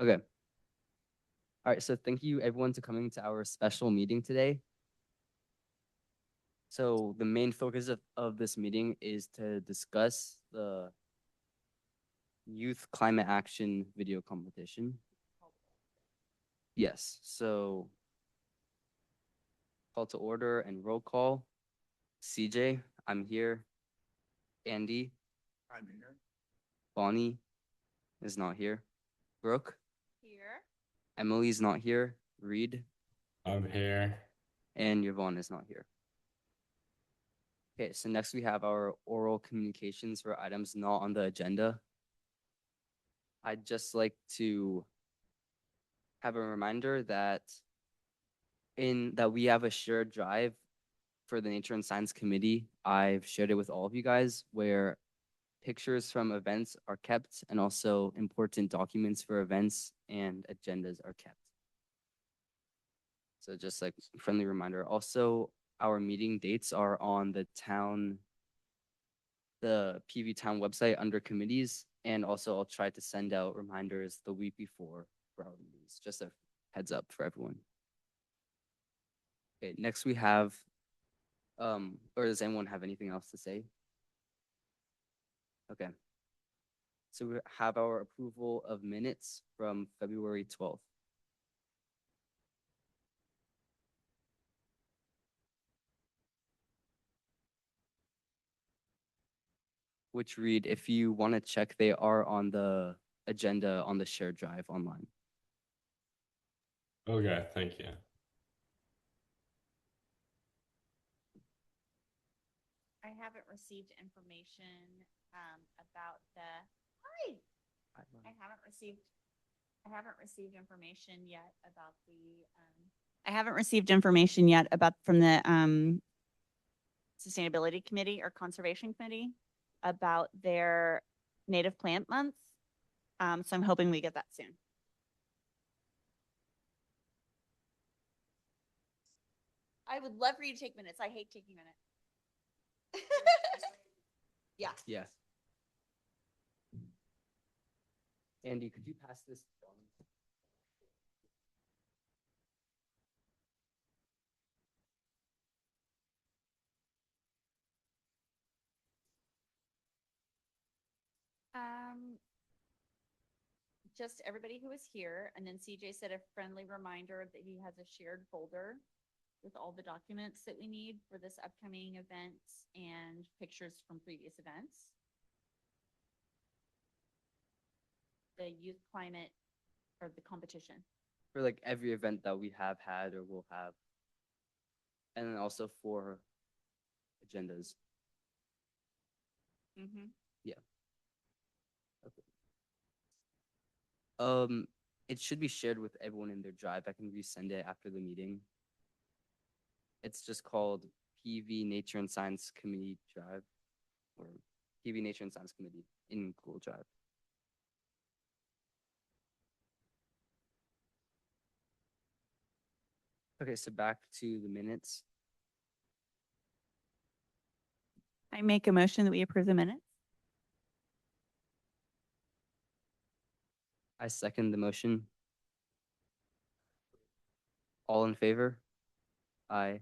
Okay. All right. So thank you everyone to coming to our special meeting today. So the main focus of this meeting is to discuss the Youth Climate Action video competition. Yes. So call to order and roll call. CJ, I'm here. Andy, I'm here. Bonnie is not here. Brooke, Here. Emily's not here. Reed, I'm here. and Yvonne is not here. Okay, so next we have our oral communications for items not on the agenda. I'd just like to have a reminder that we have a shared drive for the Nature and Science Committee. I've shared it with all of you guys where pictures from events are kept and also important documents for events and agendas are kept. So just like friendly reminder. Also, our meeting dates are on the PV Town website under committees. And also I'll try to send out reminders the week before for our meetings. Just a heads up for everyone. Okay, next we have, or does anyone have anything else to say? Okay. So we have our approval of minutes from February 12th. Which read, if you want to check, they are on the agenda on the shared drive online. Okay, thank you. I haven't received information about the. Hi. I haven't received information yet about the. I haven't received information yet about from the Sustainability Committee or Conservation Committee about their native plant month. So I'm hoping we get that soon. I would love for you to take minutes. I hate taking minutes. Yeah. Yes. Andy, could you pass this down? Just everybody who is here, and then CJ said a friendly reminder that he has a shared folder with all the documents that we need for this upcoming event and pictures from previous events. The youth climate or the competition. For like every event that we have had or will have. And then also for agendas. Mm-hmm. Yeah. Okay. It should be shared with everyone in their drive. I can resend it after the meeting. It's just called PV Nature and Science Committee Drive or PV Nature and Science Committee in Google Drive. Okay, so back to the minutes. I make a motion that we approve the minutes. I second the motion. All in favor? Aye.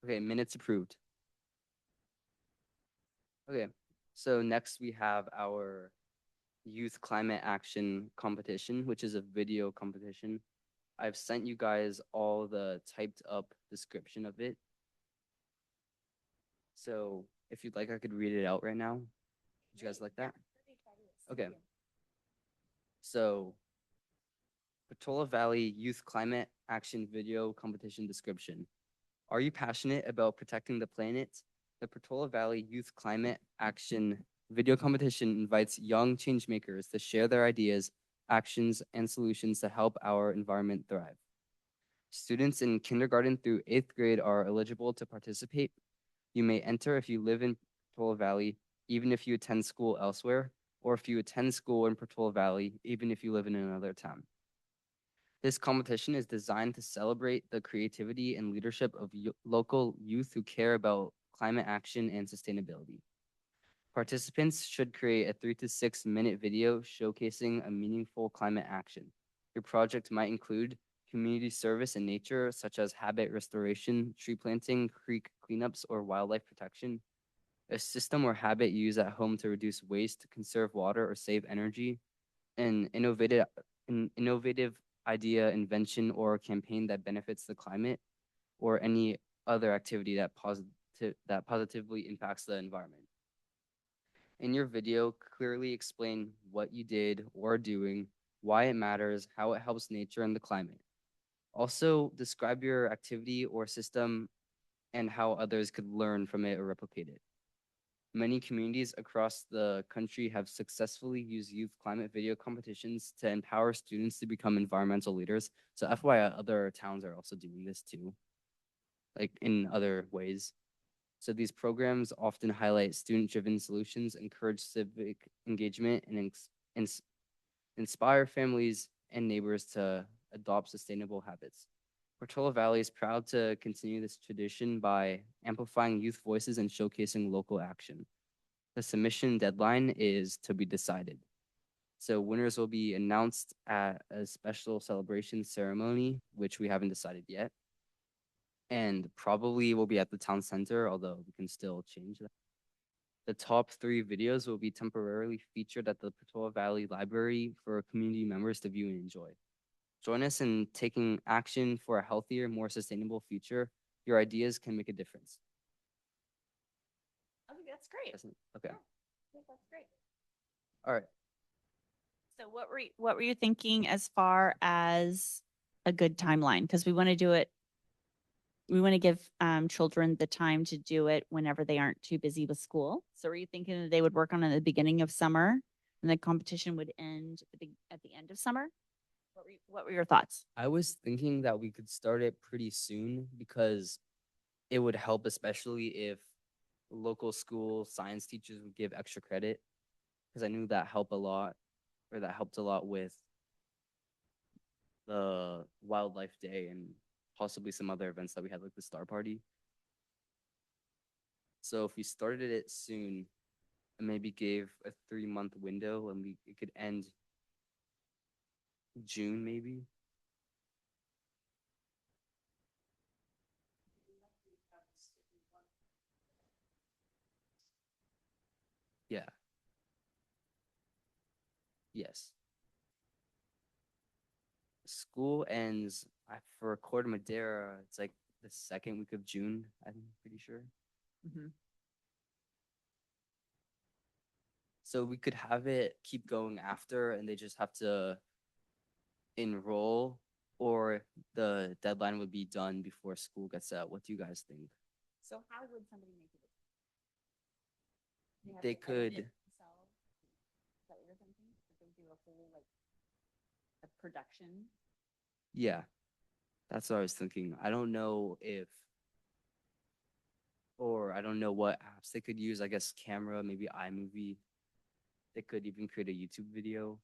Okay, minutes approved. Okay, so next we have our Youth Climate Action competition, which is a video competition. I've sent you guys all the typed up description of it. So if you'd like, I could read it out right now. Would you guys like that? Okay. So Portola Valley Youth Climate Action Video Competition Description. Are you passionate about protecting the planet? The Portola Valley Youth Climate Action Video Competition invites young changemakers to share their ideas, actions, and solutions to help our environment thrive. Students in kindergarten through 8th grade are eligible to participate. You may enter if you live in Portola Valley even if you attend school elsewhere, or if you attend school in Portola Valley, even if you live in another town. This competition is designed to celebrate the creativity and leadership of local youth who care about climate action and sustainability. Participants should create a 3 to 6 minute video showcasing a meaningful climate action. Your project might include community service in nature, such as habitat restoration, tree planting, creek cleanups, or wildlife protection. A system or habit used at home to reduce waste, conserve water, or save energy. An innovative idea, invention, or campaign that benefits the climate, or any other activity that positively impacts the environment. In your video, clearly explain what you did or are doing, why it matters, how it helps nature and the climate. Also, describe your activity or system and how others could learn from it or replicate it. Many communities across the country have successfully used youth climate video competitions to empower students to become environmental leaders. So FYI, other towns are also doing this too, like in other ways. So these programs often highlight student-driven solutions, encourage civic engagement, and inspire families and neighbors to adopt sustainable habits. Portola Valley is proud to continue this tradition by amplifying youth voices and showcasing local action. The submission deadline is to be decided. So winners will be announced at a special celebration ceremony, which we haven't decided yet. And probably will be at the town center, although we can still change that. The top 3 videos will be temporarily featured at the Portola Valley Library for community members to view and enjoy. Join us in taking action for a healthier, more sustainable future. Your ideas can make a difference. I think that's great. Okay. Yeah, I think that's great. All right. So what were you thinking as far as a good timeline? Because we want to do it. We want to give children the time to do it whenever they aren't too busy with school. So are you thinking that they would work on it at the beginning of summer and the competition would end at the end of summer? What were your thoughts? I was thinking that we could start it pretty soon because it would help, especially if local school science teachers would give extra credit, because I knew that helped a lot with the wildlife day and possibly some other events that we had, like the star party. So if we started it soon and maybe gave a 3-month window and it could end June maybe. Yeah. Yes. School ends for Corte Madera. It's like the 2nd week of June, I'm pretty sure. So we could have it keep going after, and they just have to enroll, or the deadline would be done before school gets out. What do you guys think? So how would somebody make it? They could. Is that what you're thinking? They do a whole a production. Yeah, that's what I was thinking. I don't know what apps they could use. I guess camera, maybe iMovie. They could even create a YouTube video.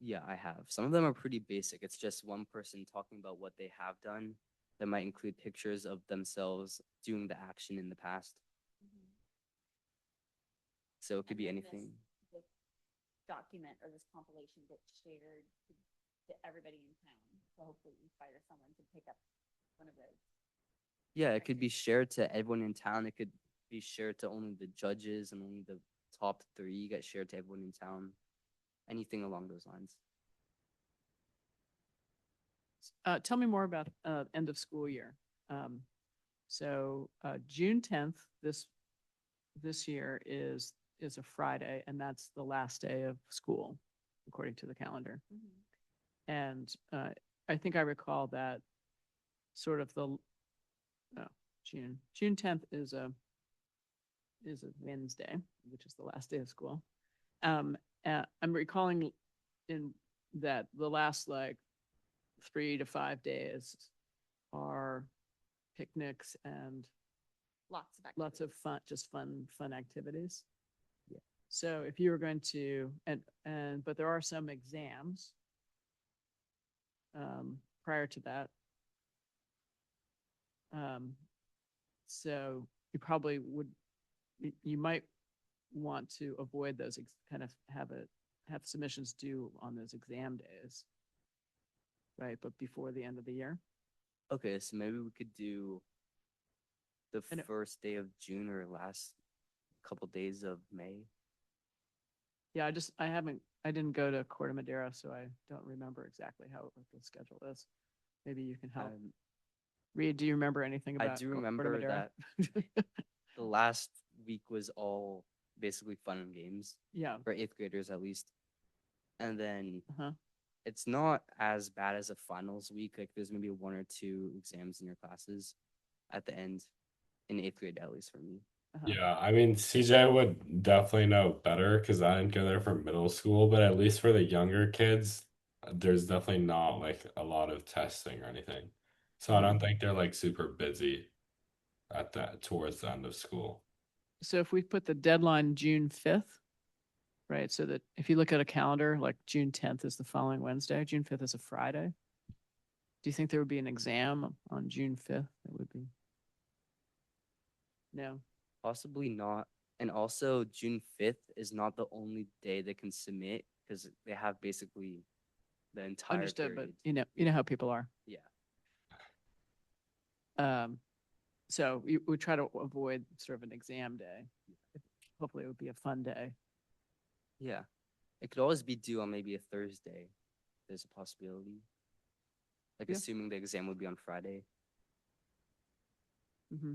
Yeah, I have. Some of them are pretty basic. It's just one person talking about what they have done. That might include pictures of themselves doing the action in the past. So it could be anything. This document or this compilation gets shared to everybody in town. So hopefully inspire someone to pick up one of those. Yeah, it could be shared to everyone in town. It could be shared to only the judges, and only the top 3 get shared to everyone in town. Anything along those lines. Tell me more about end of school year. So June 10th this year is a Friday, and that's the last day of school according to the calendar. And I think I recall that sort of June 10th is a Wednesday, which is the last day of school. I'm recalling in that the last 3 to 5 days are picnics and Lots of lots of activities. fun, just fun activities. Yeah. So if you were going to, but there are some exams prior to that. So you probably would, you might want to avoid those, kind of have submissions due on those exam days. Right, but before the end of the year. Okay, so maybe we could do the And it- first day of June or last couple days of May. Yeah, I didn't go to Corte Madera, so I don't remember exactly what the schedule is. Maybe you can help. Um, Reed, do you remember anything I about do Corte remember Madera? the last week was all basically fun and games Yeah, for eighth graders at least. And then uh-huh. it's not as bad as a finals week. Like there's maybe one or two exams in your classes at the end in eighth grade, at least for me. Uh-huh. Yeah, I mean, CJ would definitely know better because I didn't go there for middle school, but at least for the younger kids, there's definitely not like a lot of testing or anything. So I don't think they're like super busy at that towards the end of school. So if we put the deadline June 5th, right? So that if you look at a calendar, like June 10th is the following Wednesday, June 5th is a Friday. Do you think there would be an exam on June 5th? It would be. No. Possibly not. And also, June 5th is not the only day they can submit because they have basically the entire Understood, but period. you know how people are. Yeah. So we try to avoid sort of an exam day. Hopefully it would be a fun day. Yeah. It could always be due on maybe a Thursday. There's a possibility. Like Yeah. assuming the exam would be on Friday. Mm-hmm.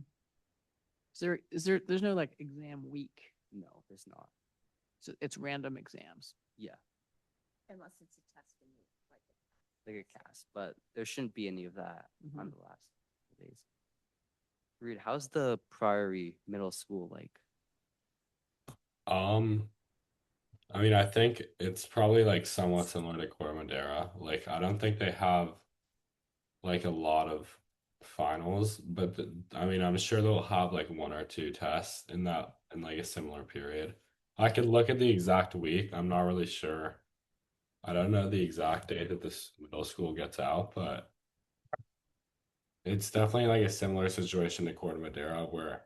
There's no like exam week. No, there's not. So it's random exams. Yeah. Unless it's a testing week, like. Like a cast. But there shouldn't be any of that on Mhm. the last days. Reed, how's the Priory Middle School like? Um, I mean, I think it's probably like somewhat similar to Corte Madera. Like, I don't think they have like a lot of finals, but I mean, I'm sure they'll have like one or two tests in that in like a similar period. I could look at the exact week. I'm not really sure. I don't know the exact date that this middle school gets out, but it's definitely like a similar situation to Corte Madera where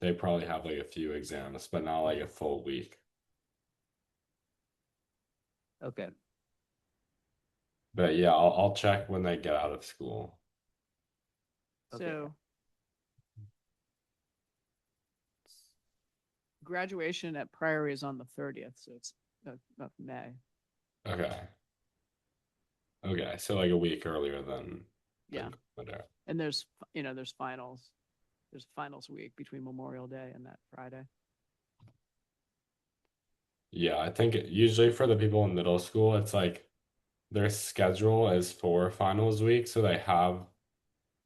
they probably have like a few exams, but not like a full week. Okay. But yeah, I'll check when they get out of school. Okay. So graduation at Priory is on the 30th, so it's of May. Okay. Okay, so like a week earlier than Yeah. Madera. And there's finals. There's finals week between Memorial Day and that Friday. Yeah, I think usually for the people in middle school, it's like their schedule is for finals week, so they have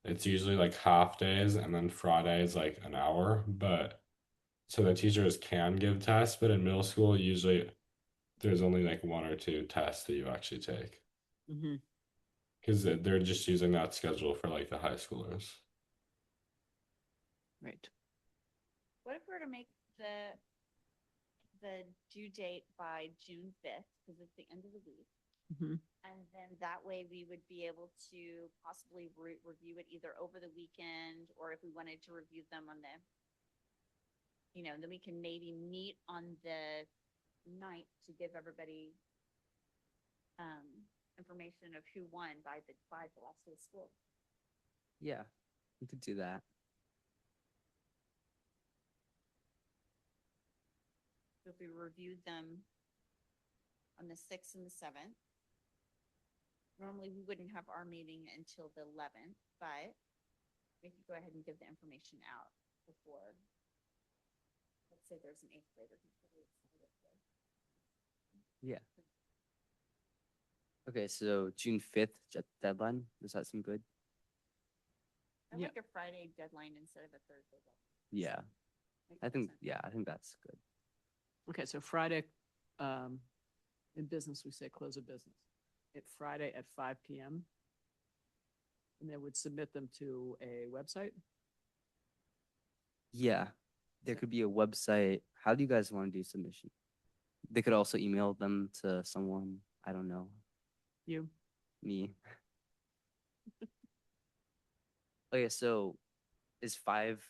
it's usually like half days and then Friday is like an hour, but so the teachers can give tests, but in middle school usually there's only like one or two tests that you actually take Mm-hmm. because they're just using that schedule for like the high schoolers. Right. What if we were to make the due date by June 5th, because it's the end of the week? Mm-hmm. And then that way we would be able to possibly review it either over the weekend, or if we wanted to review them on the, then we can maybe meet on the 9th to give everybody information of who won by the last day of school. Yeah. We could do that. So if we reviewed them on the 6th and the 7th, normally we wouldn't have our meeting until the 11th, but we could go ahead and give the information out before. Let's say there's an 8th grader who's really excited for. Yeah. Okay, so June 5th deadline. Does that seem good? I Yeah. like a Friday deadline instead of a Thursday deadline. Yeah. Makes I more think sense. I think that's good. Okay, so Friday, in business, we say close of business. It's Friday at 5 p.m. And they would submit them to a website. Yeah, there could be a website. How do you guys want to do submission? They could also email them to someone. I don't know, You, me. Okay, so is 5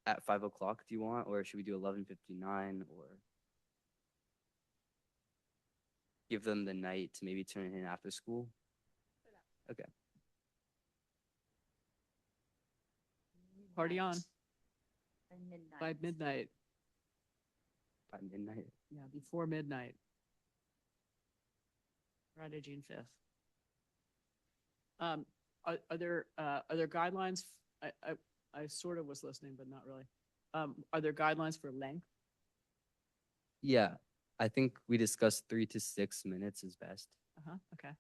at 5 o'clock? Do you want, or should we do 11:59, or give them the night to maybe turn it in after school? Okay. party on By midnight. by midnight. By midnight. Yeah, before midnight. Friday, June 5th. Are there guidelines? I sort of was listening, but not really. Are there guidelines for length? Yeah, I think we discussed 3 to 6 minutes is best. Uh-huh, okay.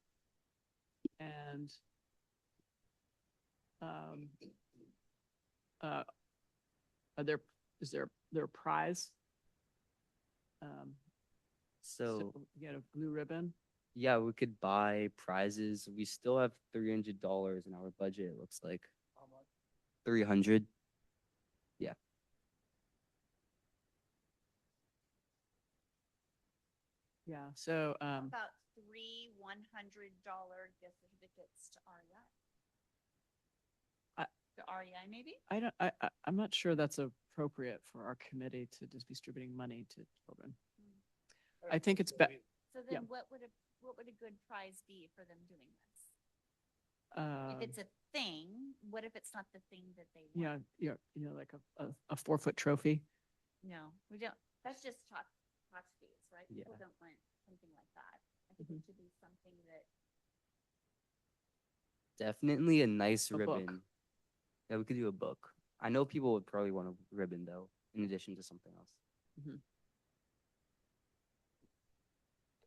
And is there a prize? So You get a blue ribbon? yeah, we could buy prizes. We still have $300 in our budget, it looks like. 300. Yeah, so, About three $100 gift certificates to REI. I- To REI, maybe? I'm not sure that's appropriate for our committee to just be distributing money to children. I think it's So Yeah. then what would a good prize be for them doing this? Um, If it's a thing, what if it's not the thing that they yeah, want? like a 4-foot trophy. No, we don't, that's just talk fees, right? People Yeah. don't want something like that. I think it should be something that, Definitely a nice A book. ribbon. Yeah, we could do a book. I know people would probably want a ribbon though, in addition to something else.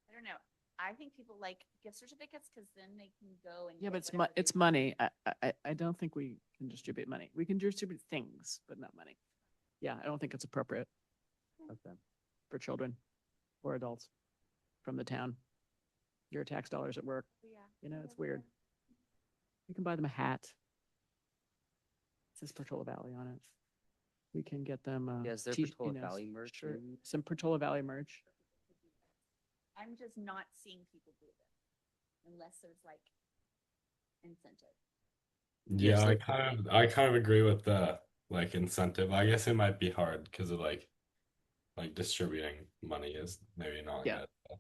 I don't know. I think people like gift certificates because then they can go and. Yeah, get but whatever they it's want. money. I don't think we can distribute money. We can distribute things, but not money. Yeah, I don't think it's appropriate Okay. for children or adults from the town. Your tax dollars at work. Yeah. It's weird. You can buy them a hat. It says Portola Valley on it. We can get them. Yeah, is there Portola Valley merch Sure, maybe? some Portola Valley merch. I'm just not seeing people do this unless there's like incentive. Yeah, so- I kind of agree with the like incentive. I guess it might be hard because of like distributing money is maybe not Yeah. good.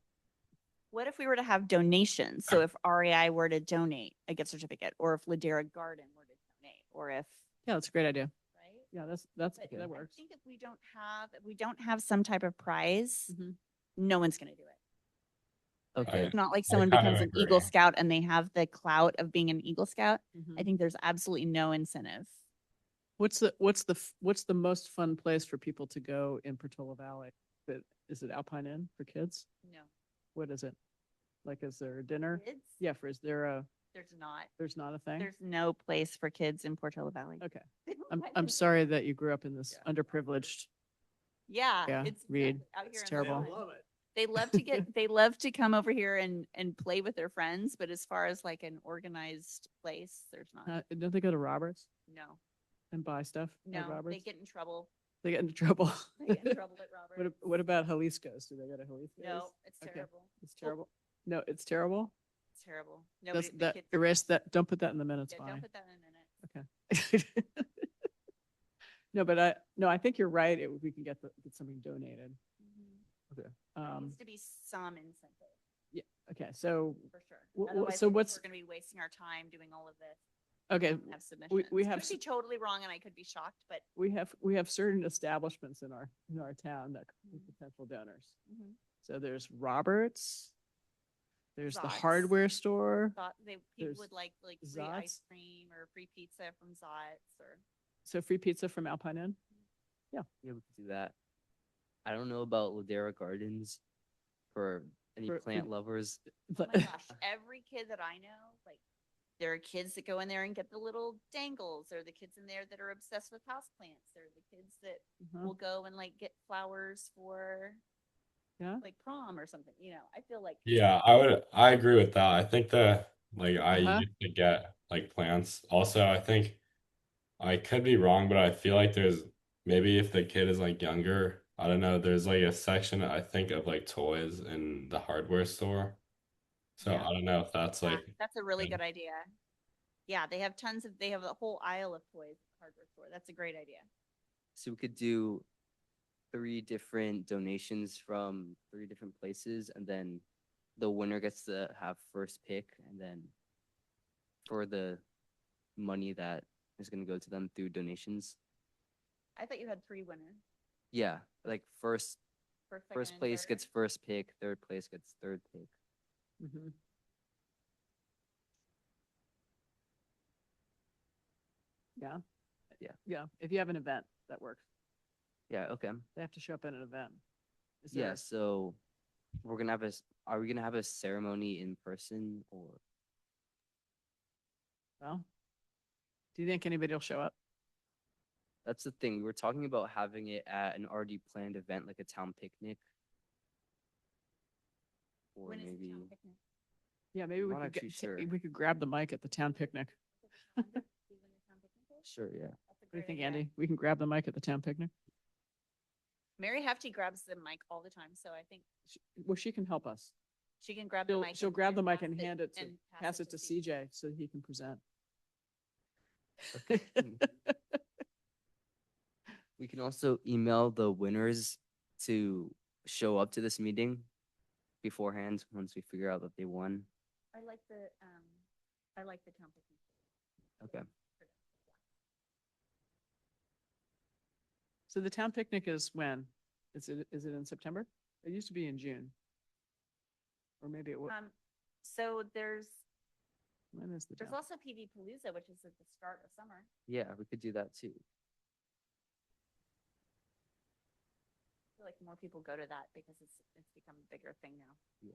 What if we were to have donations? So if REI were to donate a gift certificate, or if Ladera Garden were to donate, or if, Yeah, that's a great idea. right? Yeah, that's But that I works. think if we don't have some type of prize, Mhm. no one's gonna do it. Okay. It's not like I someone kind becomes of an Eagle agree. Scout and they have the clout of being an Eagle Scout. Mhm. I think there's absolutely no incentive. What's the most fun place for people to go in Portola Valley? Is it Alpine Inn for kids? No. What is it? Like, is there a dinner? Kids? Yeah, There's not. there's not a thing? There's no place for kids in Portola Valley. Okay. They don't I'm let I'm them- sorry that you grew up in this Yeah. underprivileged. Yeah, Yeah, it's Reed, out it's here in terrible. Lowell. They love to come over here and play with their friends, but as far as like an organized place, there's not. Don't they go to Roberts No, and buy stuff at no, they Roberts? get in trouble. They get into trouble. They get in trouble at What, Roberts. what about Jalisco's? Do they go to Jalisco's? No, it's Okay. terrible. It's terrible. No, it's terrible. It's terrible. That's, Nobody, the that, kids, erase that. Don't put that in the minutes, yeah, Bonnie. don't put that in a minute. Okay. No, but I think you're right. We can get something donated. There Um, needs to be some incentive okay, so, for sure. wh- wh- Otherwise, so I think what's- we're gonna be wasting our time doing all of this. okay, and Have submissions. we have Could be totally wrong and I could be shocked, but we have certain establishments in our town that could be potential donors. mhm. So there's Roberts, there's the Zots. hardware store. Thought people There's would like free Zots. ice cream or free pizza from Zots or. So free pizza from Alpine Inn. Yeah, we could do that. I don't know about Ladera Gardens for any For- plant lovers. Oh my gosh, every kid that I know, like, there are kids that go in there and get the little dangles. There are the kids in there that are obsessed with houseplants. There are the kids that Uh-huh. will go and like get flowers for Yeah. like prom or something, I feel like. Yeah, I agree with that. I think that like I Uh-huh. used to get like plants. Also, I think I could be wrong, but I feel like there's maybe if the kid is like younger, I don't know, there's like a section I think of like toys in the hardware store. So Yeah. I don't know if that's Yeah, like that's a really good. good idea. Yeah, they have a whole aisle of toys at the hardware store. That's a great idea. So we could do 3 different donations from 3 different places, and then the winner gets to have first pick, and then for the money that is going to go to them through donations. I thought you had 3 winners. Yeah, like first First, second, first and place third. gets first pick, third place gets third pick. Mhm. Yeah. Yeah. Yeah. If you have an event, that works. Yeah, okay. They have to show up at an event. Is Yeah, there, so we're gonna have are we gonna have a ceremony in person, or well, do you think anybody will show up? that's the thing. We were talking about having it at an already planned event like a town picnic. Or When is the maybe town picnic? Yeah, maybe I'm we not could actually sure. we could grab the mic at the town picnic. See when the town picnic is? Sure, yeah. That's a What do you great think, idea. Andy? We can grab the mic at the town picnic? Mary Hefty grabs the mic all the time, so I think Well, she can help us. she can grab the She'll, mic. she'll and- grab the mic pass and hand it to, and pass it to CJ so he can present. We can also email the winners to show up to this meeting beforehand once we figure out that they won. I like the town picnic. Okay. So the town picnic is when? Is it in September? It used to be in June. Or maybe it was, So there's when is the there's town? also PV Palooza, which is at the start of summer. Yeah, we could do that too. I feel like more people go to that because it's become a bigger thing now. Yeah.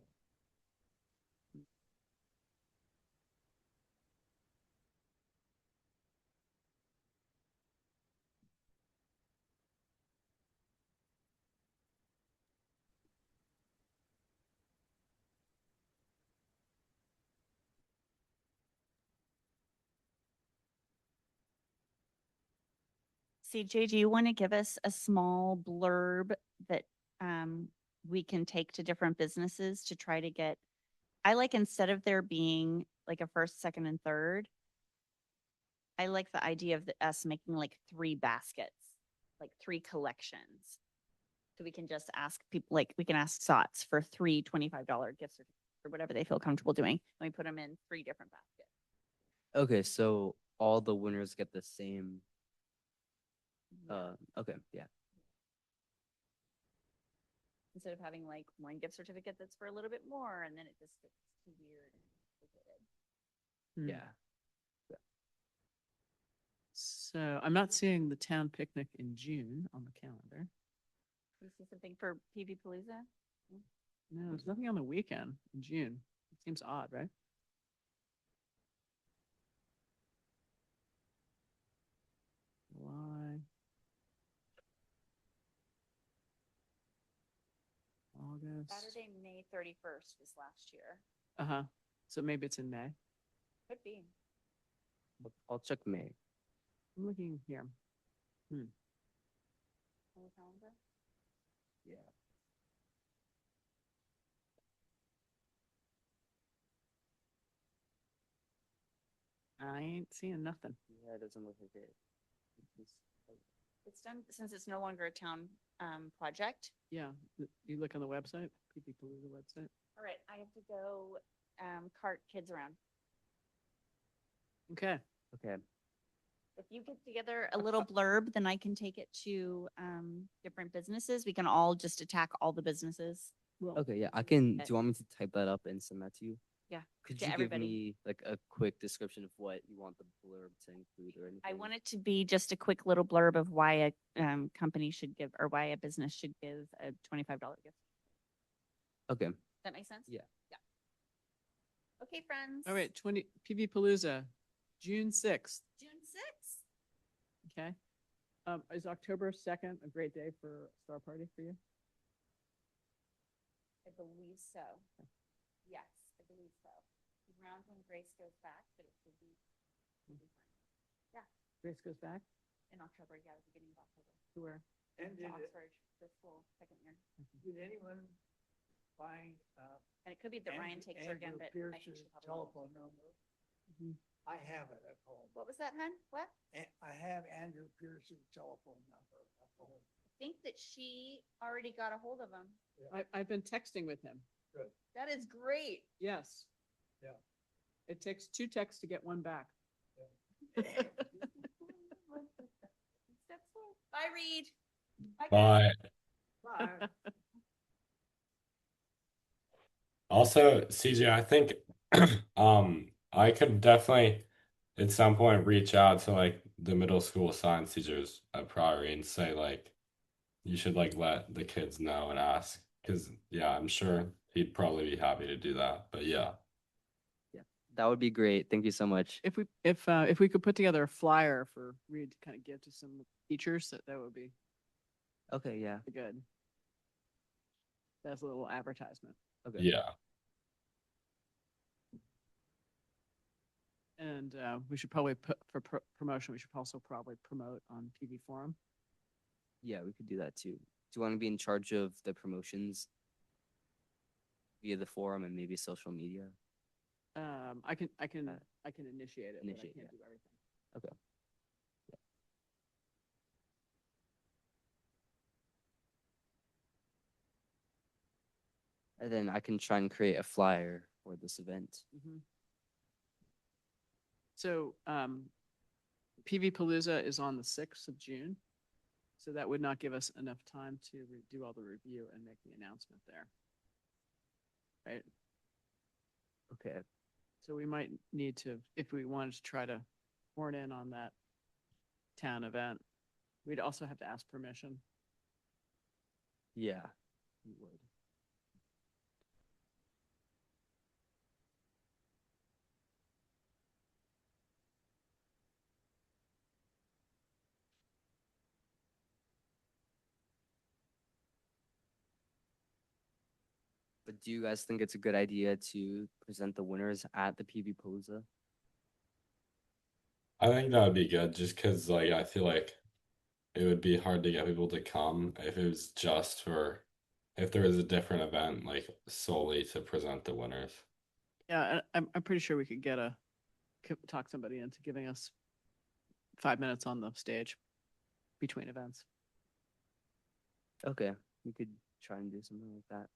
CJ, do you want to give us a small blurb that we can take to different businesses to try to get, I like instead of there being like a first, second, and third, I like the idea of us making like 3 baskets, like 3 collections. So we can just ask people, like we can ask SOTS for 3 $25 gift certificates or whatever they feel comfortable doing. And we put them in 3 different baskets. Okay, so all the winners get the same. Yeah. Okay, yeah. Instead of having like one gift certificate that's for a little bit more and then it just gets too weird and complicated. Hmm. Yeah. So I'm not seeing the town picnic in June on the calendar. You see something for PV Palooza? No, there's nothing on the weekend in June. It seems odd, right? July. August. Saturday, May 31st was last year. Uh-huh. So maybe it's in May. Could be. I'll check May. I'm looking here. On the calendar. Yeah. I ain't seeing nothing. Yeah, it doesn't look like it. It's done since it's no longer a town project. Yeah, you look on the website, PP Palooza website. All right, I have to go cart kids around. Okay. Okay. If you get together a little blurb, then I can take it to different businesses. We can all just attack all the businesses. Well, Okay, yeah, I can. Do Okay. you want me to type that up and send that to you? Yeah, Could to you everybody. give me like a quick description of what you want the blurb to include or anything? I want it to be just a quick little blurb of why a company should give or why a business should give a $25 gift. Okay. Does that make sense? Yeah. Yeah. Okay, friends. all right, PV Palooza, June 6th. June 6th. Okay. Is October 2nd a great day for a star party for you? I believe so. Yes, I believe so. Around when Grace goes back, but it should be fine. Grace goes back? In October, yeah, the beginning of October. To where? And to Oxford, the school, second year. did anyone find, And it could be that Ryan takes her again, Andrew but I think Pierce's she probably will. telephone number? Mhm. I have it at home. What was that, hun? What? I have Andrew Pierce's telephone number at home. I think that she already got a hold of him. I've been texting with him. That is great. Yes. Yeah. It takes 2 texts to get 1 back. Bye, Reed. Bye, guys. But Bye. also, CJ, I think I could definitely at some point reach out to like the middle school science teachers at Priory and say like you should like let the kids know and ask because yeah, I'm sure he'd probably be happy to do that. But yeah. That would be great. Thank you so much. If we could put together a flyer for Reed to kind of give to some teachers, that would be Okay, yeah. good. That's a little advertisement. Okay. Yeah. And we should probably put for promotion, we should also probably promote on PV Forum. Yeah, we could do that too. Do you want to be in charge of the promotions via the forum and maybe social media? I can initiate it, but I Initiate, can't yeah. do everything. And then I can try and create a flyer for this event. Mhm. So, PV Palooza is on the 6th of June. So that would not give us enough time to do all the review and make the announcement there. Right? Okay. So we might need to, if we wanted to try to horn in on that town event, we'd also have to ask permission. Yeah, we would. But do you guys think it's a good idea to present the winners at the PV Palooza? I think that would be good just because like I feel like it would be hard to get people to come if it was just for if there was a different event like solely to present the winners. Yeah, I'm pretty sure we could talk somebody into giving us 5 minutes on the stage between events. Okay, we could try and do something like that.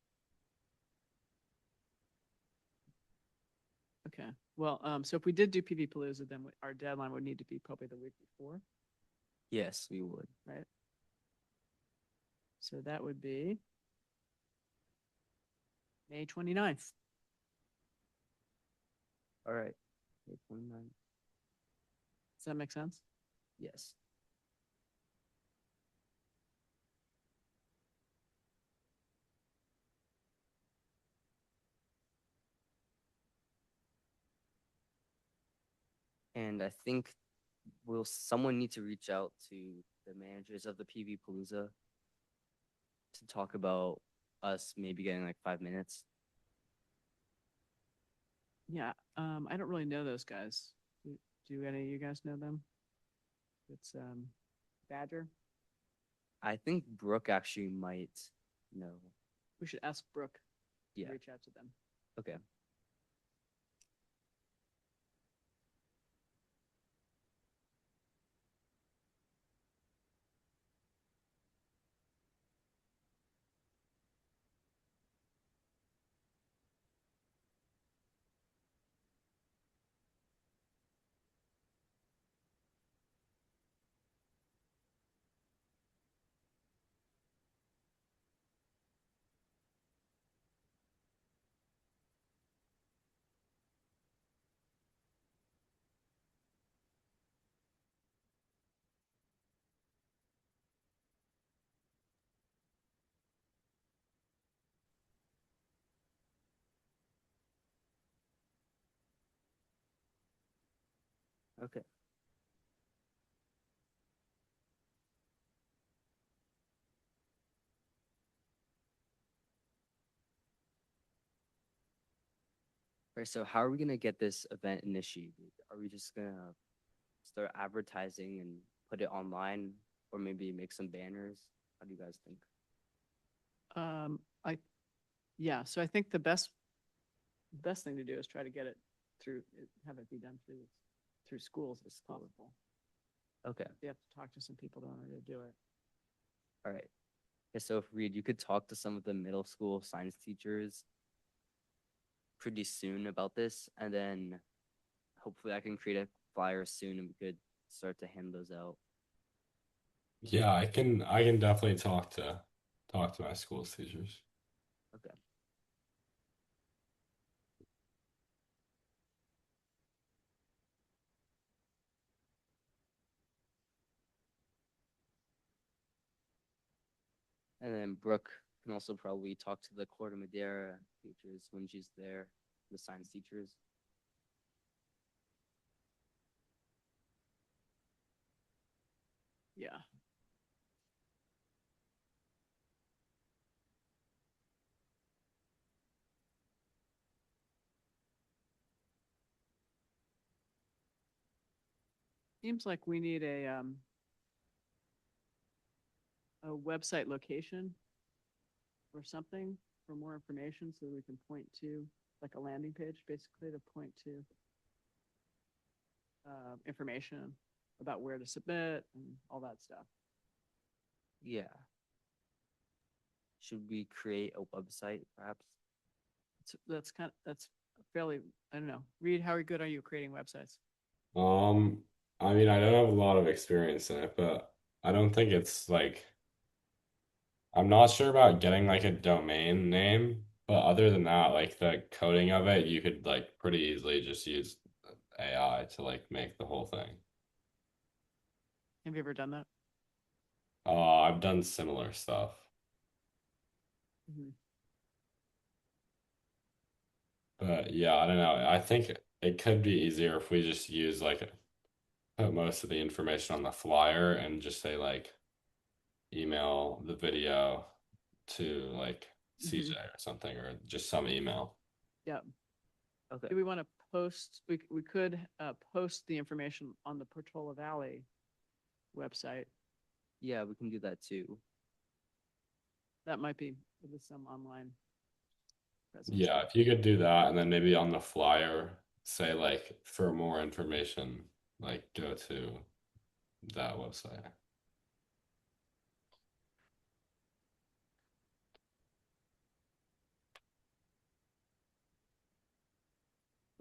Okay. Well, so if we did do PV Palooza, then our deadline would need to be probably the week before, Yes, we would. right? So that would be May 29th. All right. May 29th. Does that make sense? Yes. And I think will someone need to reach out to the managers of the PV Palooza to talk about us maybe getting like 5 minutes? Yeah. I don't really know those guys. Do any of you guys know them? It's Badger. I think Brooke actually might know. We should ask Brooke to Yeah. reach out to them. Okay. Okay. All right, so how are we gonna get this event initiated? Are we just gonna start advertising and put it online or maybe make some banners? How do you guys think? Yeah, so I think the best thing to do is try to get it through, have it be done through schools as possible. Okay, You have to talk to some people in order to do it. all right. Yeah, so if Reed, you could talk to some of the middle school science teachers pretty soon about this, and then hopefully I can create a flyer soon and we could start to hand those out. Yeah, I can definitely talk to my school teachers. Okay. And then Brooke can also probably talk to the Corte Madera teachers when she's there, the science teachers. Yeah. Seems like we need a website location or something for more information so we can point to, like a landing page, basically to point to information about where to submit and all that stuff. Yeah. Should we create a website perhaps? That's fairly, I don't know. Reed, how good are you at creating websites? I mean, I don't have a lot of experience in it, but I don't think it's like I'm not sure about getting like a domain name, but other than that, like the coding of it, you could like pretty easily just use AI to like make the whole thing. Have you ever done that? I've done similar stuff. Mhm. But yeah, I don't know. I think it could be easier if we just use like put most of the information on the flyer and just say like email the video to like CJ Mhm. or something or just some email. Yeah. Okay. Do we want to post, we could post the information on the Portola Valley website. Yeah, we can do that too. That might be with some online presence. Yeah, if you could do that and then maybe on the flyer say like for more information, like go to that website.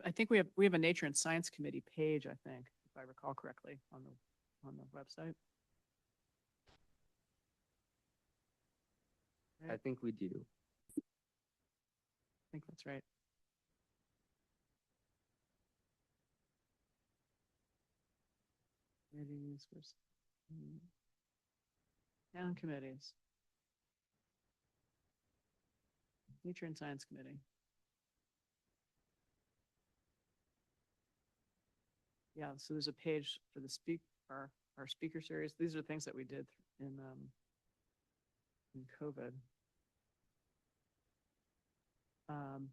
I think we have a Nature and Science Committee page, I think, if I recall correctly, on the website. I Right? think we do. I think that's right. Committees, town committees. Nature and Science Committee. Yeah, so there's a page for our speaker series. These are things that we did in COVID. Um,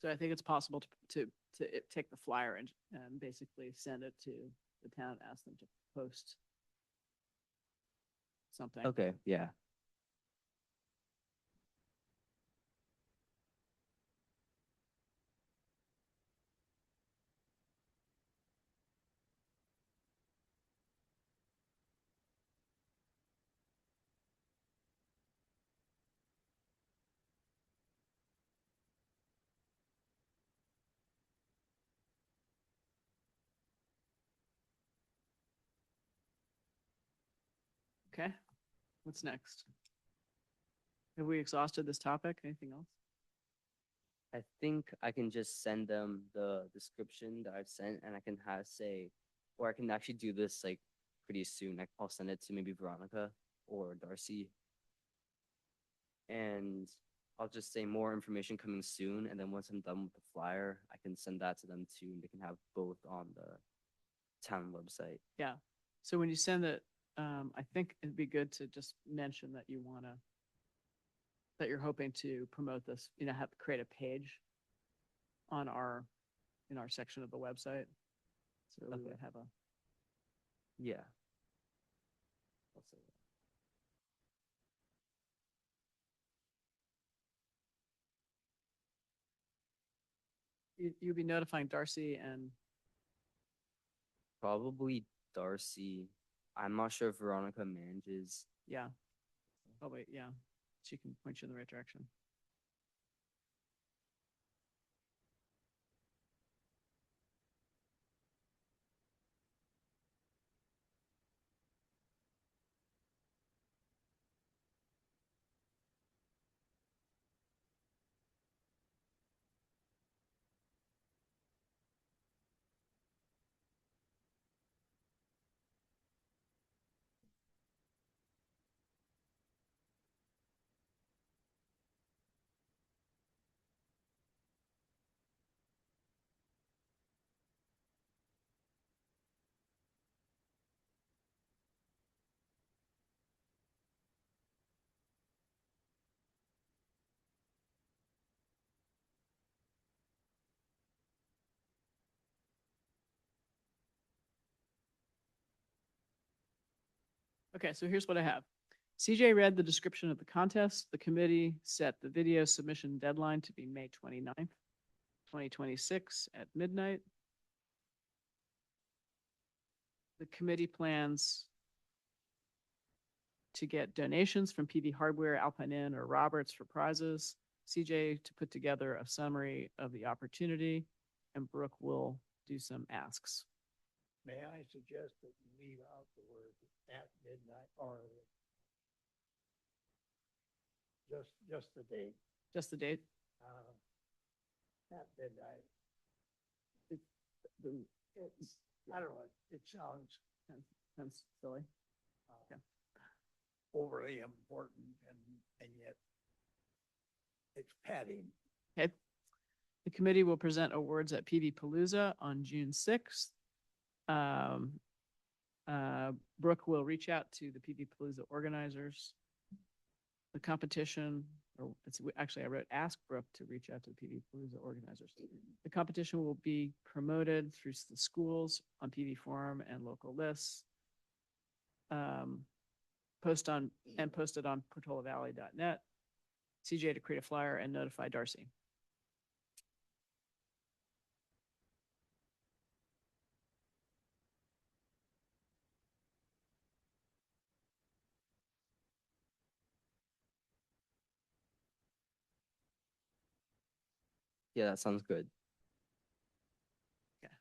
So I think it's possible to take the flyer and basically send it to the town, ask them to post something. Okay, yeah. Okay, what's next? Have we exhausted this topic? Anything else? I think I can just send them the description that I've sent and I can have say, or I can actually do this like pretty soon. I'll send it to maybe Veronica or Darcy. And I'll just say more information coming soon. And then once I'm done with the flyer, I can send that to them too. And they can have both on town website. Yeah. So when you send it, I think it'd be good to just mention that you wanna, that you're hoping to promote this, create a page on in our section of the website. So we would Okay. have a, Yeah. I'll say that. you'd be notifying Darcy and, Probably Darcy. I'm not sure if Veronica manages. yeah, probably, yeah, she can point you in the right direction. Okay, so here's what I have. CJ read the description of the contest. The committee set the video submission deadline to be May 29th, 2026 at midnight. The committee plans to get donations from PV Hardware, Alpine Inn, or Roberts for prizes. CJ to put together a summary of the opportunity, and Brooke will do some asks. May I suggest that you leave out the word at midnight or just the date, Just the date. at midnight. The- It's, I don't know, it sounds Sounds silly. uh, overly important and yet it's padding. Okay. The committee will present awards at PV Palooza on June 6th. Brooke will reach out to the PV Palooza organizers. The competition, or actually I wrote ask Brooke to reach out to the PV Palooza organizers. The competition will be promoted through the schools on PV Forum and local lists. Posted on portolavalley.net. CJ to create a flyer and notify Darcy. Yeah, that sounds good. Okay.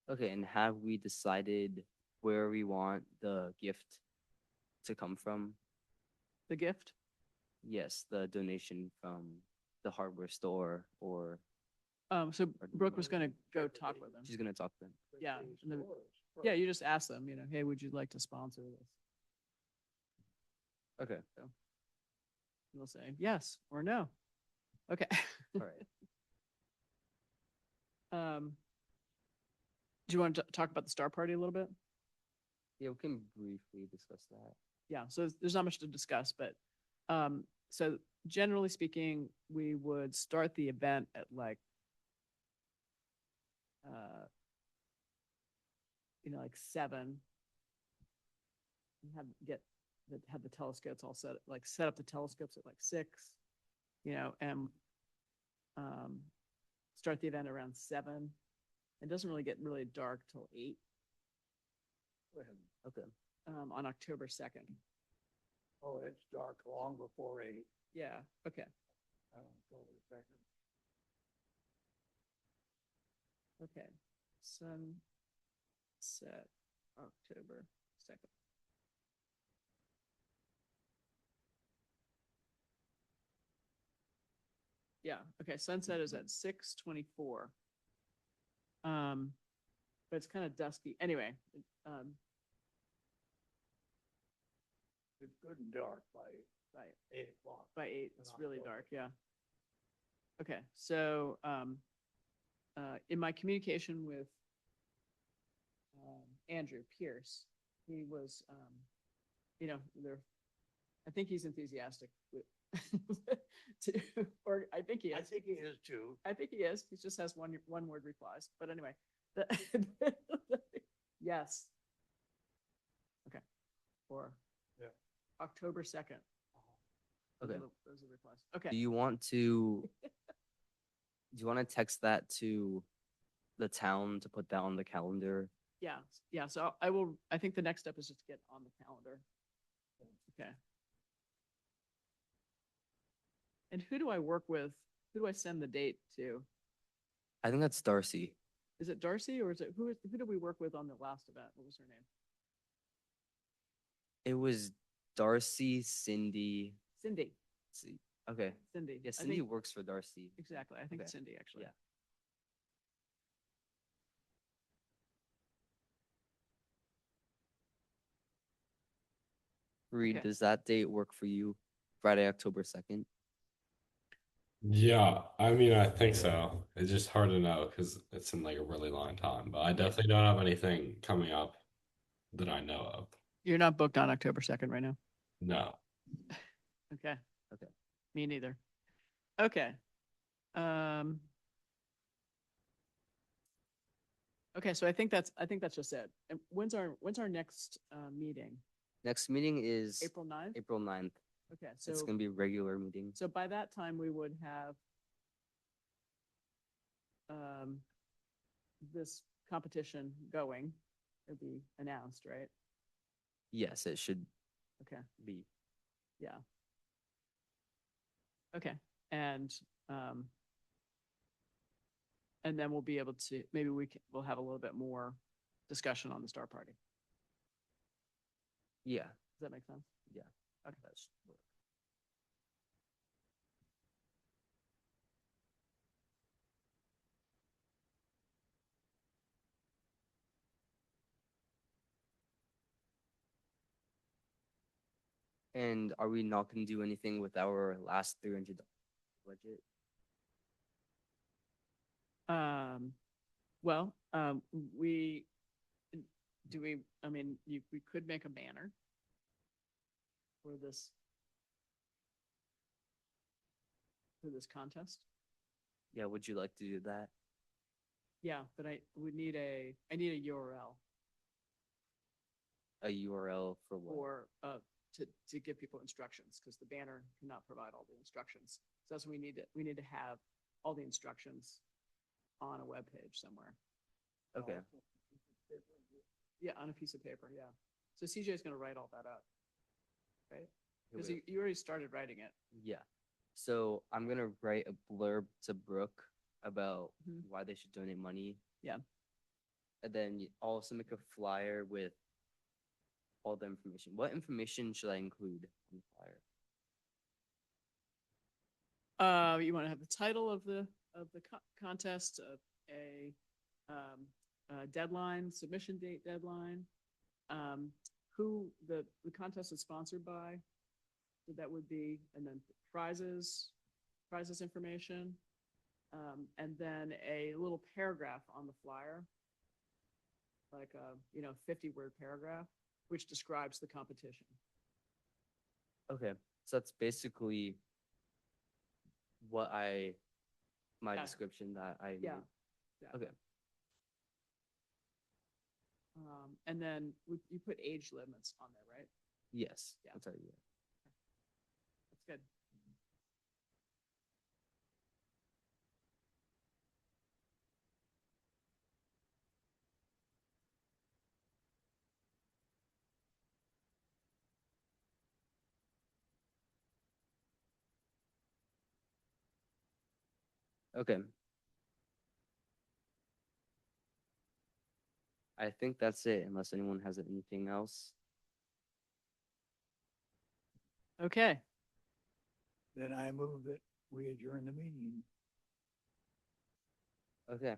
Okay, and have we decided where we want the gift to come from? The gift? Yes, the donation from the hardware store, or So Or Brooke was no. gonna go talk with them. she's gonna talk to them. Yeah, These and then- stores Yeah, first. you just ask them, hey, would you like to sponsor this? Okay, And they'll say yes or no. Okay. all right. Do you want to talk about the Star Party a little bit? Yeah, we can briefly discuss that. Yeah, so there's not much to discuss, but so generally speaking, we would start the event at like 7. And have the telescopes all set up the telescopes at like 6, and start the event around 7. It doesn't really get really dark till 8 When, Okay, on October 2nd. oh, it's dark long before 8, Yeah, okay. October 2nd. Okay. Sunset October 2nd. Yeah, okay, sunset is at 6:24. But it's kind of dusky. Anyway, it's good and dark by by, 8 o'clock. by 8, in it's really October. dark, yeah. Okay, so, in my communication with, Andrew Pierce, he was, there, I think he's enthusiastic with, to, or I think he I is. think he is too. I think he is. He just has one word replies. But anyway, the, yes. Okay. Or Yeah. October 2nd. Those Okay. are those are the replies. Okay. Do you want to text that to the town to put that on the calendar? Yeah. Yeah. So I will, I think the next step is just to get on the calendar. Okay. And who do I work with? Who do I send the date to? I think that's Darcy. Is it Darcy or is it, who did we work with on the last event? What was her name? It was Darcy, Cindy. Cindy. See, okay. Cindy. Yeah, I Cindy think- works for Darcy. Exactly. I think Okay. Cindy, actually. Yeah. Reed, Okay. does that date work for you? Friday, October 2nd? Yeah, I mean, I think so. It's just hard to know because it's in like a really long time, but I definitely don't have anything coming up that I know of. You're not booked on October 2nd right now? No. Okay. Okay. Me neither. Okay. Okay, so I think that's just it. And when's our next meeting? Next meeting is April 9th? April 9th. Okay, It's so gonna be a regular meeting. so by that time we would have this competition going. It'll be announced, right? Yes, it should Okay. be. Yeah. Okay, and then we'll be able to, maybe we'll have a little bit more discussion on the Star Party. Yeah, Does that make sense? yeah. Okay. That should work. And are we not gonna do anything with our last $300 budget? Well, we, I mean, we could make a banner for this contest. Yeah, would you like to do that? Yeah, but I need a URL A URL for what? or, to give people instructions, because the banner cannot provide all the instructions. So that's what we need to have all the instructions on a web page somewhere. Okay, Yeah, on a piece of paper, yeah. So CJ is gonna write all that up, right? here Because we you already started writing it. Yeah. So I'm gonna write a blurb to Brooke about Mhm. why they should donate money. Yeah. And then I'll also make a flyer with all the information. What information should I include in the flyer? You want to have the title of the contest, a deadline, submission date deadline, who the contest is sponsored by, so that would be, and then prizes information, and then a little paragraph on the flyer, like a 50-word paragraph, which describes the competition. Okay, so that's basically what my Yeah. description that I Yeah. made. Yeah. Okay. And then you put age limits on there, right? Yes. Yeah. That's right. Yeah. That's good. Okay. I think that's it, unless anyone has anything else. Okay. Then I move that we adjourn the meeting. Okay.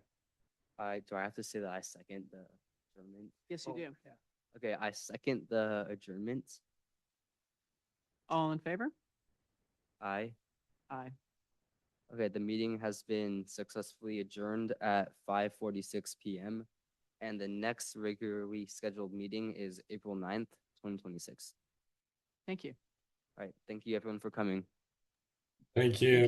Do I have to say that I second the adjournment? Yes, you Oh, do. yeah. Okay, I second the adjournment. All in favor? Aye. Aye. Okay, the meeting has been successfully adjourned at 5:46 PM. And the next regularly scheduled meeting is April 9th, 2026. Thank you. All right, thank you everyone for coming. Thank you.